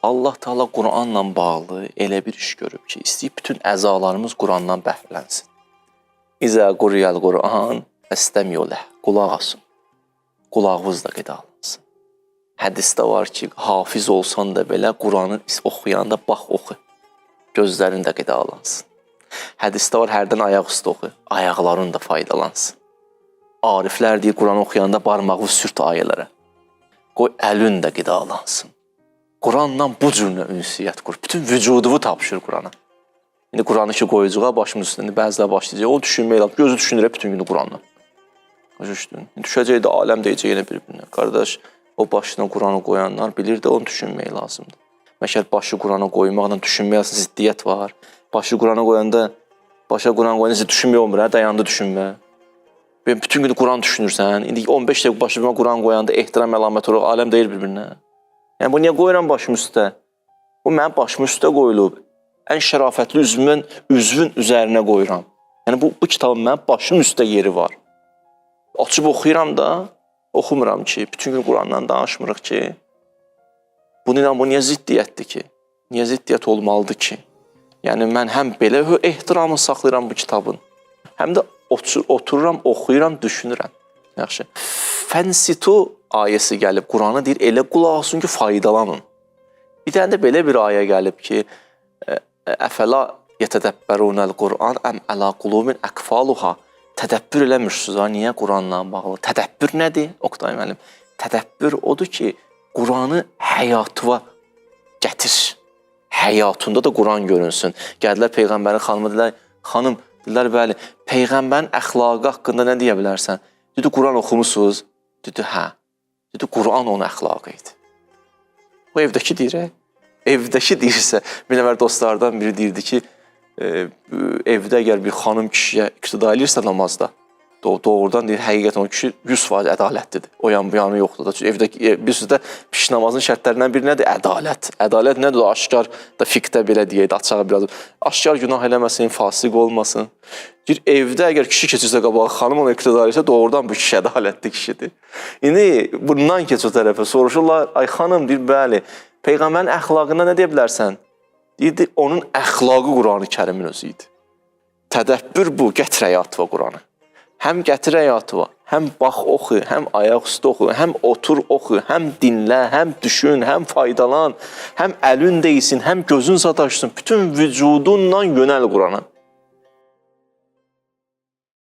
Allah Teala Quranla bağlı elə bir iş görüb ki, istəyib bütün əzalarımız Qurandan bəhrələnsin. İzə quriyəl Quran, əstəmiyolə, qulaq asın. Qulağınız da qidalansın. Hədisdə var ki, hafiz olsan da belə Quranı oxuyanda bax oxu. Gözlərin də qidalansın. Hədisdə var, hərdən ayaq üstə oxu, ayaqların da faydalansın. Ariflər deyir, Quran oxuyanda barmağı sürt ayələrə. Qoy əlün də qidalansın. Quranla bu cürlə ünsiyyət qur. Bütün vücudumu tapşır Qurana. İndi Quranı ki qoyucuğa başımız üstündə bəzilə başlayacaq. O düşünmək lazım. Gözü düşünür bütün günü Quranla. Düşəcək də aləm deyəcək yenə bir-birinə. Qardaş, o başına Quranı qoyanlar bilir də onu düşünmək lazımdır. Məşəl başı Qurana qoymaqla düşünmək lazım, ziddiyyət var. Başı Qurana qoyanda, başa Quran qoyanda düşünmək olmur, dayandı düşünmə. Bütün günü Quran düşünürsən, indi 15 dəqiq başıma Quran qoyanda ehtiram əlaməti olaraq aləm deyir bir-birinə. Yəni, bu niyə qoyuram başım üstə? Bu mənim başım üstə qoyulub. Ən şərafətli üzvün üzərinə qoyuram. Yəni, bu kitabın mənim başım üstə yeri var. Açıb oxuyuram da, oxumuram ki, bütün gün Qurandan danışmırıq ki. Bu niyə ziddiyyətdir ki? Niyə ziddiyyət olmalıdır ki? Yəni, mən həm belə ehtiramı saxlayıram bu kitabın, həm də otururam, oxuyuram, düşünürəm. Yaxşı. Fənsitu ayəsi gəlib, Quranı deyir, elə qulaq olsun ki, faydalanın. Bir dənə də belə bir ayə gəlib ki, əfəla yətədəbbərunəl Quran əm əla qulubin əkfaluha. Tədəbbür eləmirsiniz, niyə Quranla bağlı? Tədəbbür nədir? Oqtay müəllim. Tədəbbür odur ki, Quranı həyatına gətir. Həyatında da Quran görünsün. Gəldilər Peyğəmbərin xanımı dedilər, xanım, dedilər, bəli, Peyğəmbərin əxlaqı haqqında nə deyə bilərsən? Dedi, Quran oxumusunuz? Dedi, hə. Dedi, Quran onun əxlaqı idi. O evdəki deyir, evdəki deyirsə, bir nəfər dostlardan biri deyirdi ki, evdə əgər bir xanım kişiyə iqtida eləyirsə namazda, doğrudan deyir, həqiqətən o kişi 100% ədalətlidir. O yan bu yanı yoxdur da. Evdəki, bir sözdə piş namazın şərtlərindən biri nədir? Ədalət. Ədalət nədir? Aşkar da fiqdə belə deyək, açağı biraz. Aşkar günah eləməsin, fasıq olmasın. Deyir, evdə əgər kişi keçirsə qabağa, xanım ona iqtida eləyirsə, doğrudan bu kişi ədalətli kişidir. İndi bundan keç o tərəfə soruşurlar, ay xanım, deyir, bəli, Peyğəmbərin əxlaqında nə deyə bilərsən? Deyir, onun əxlaqı Quran-ı Kərimin özü idi. Tədəbbür bu, gətir həyatıva Quranı. Həm gətir həyatıva, həm bax oxu, həm ayaq üstə oxu, həm otur oxu, həm dinlə, həm düşün, həm faydalan, həm əlün deyilsin, həm gözün sataşsın, bütün vücudunla yönəl Qurana.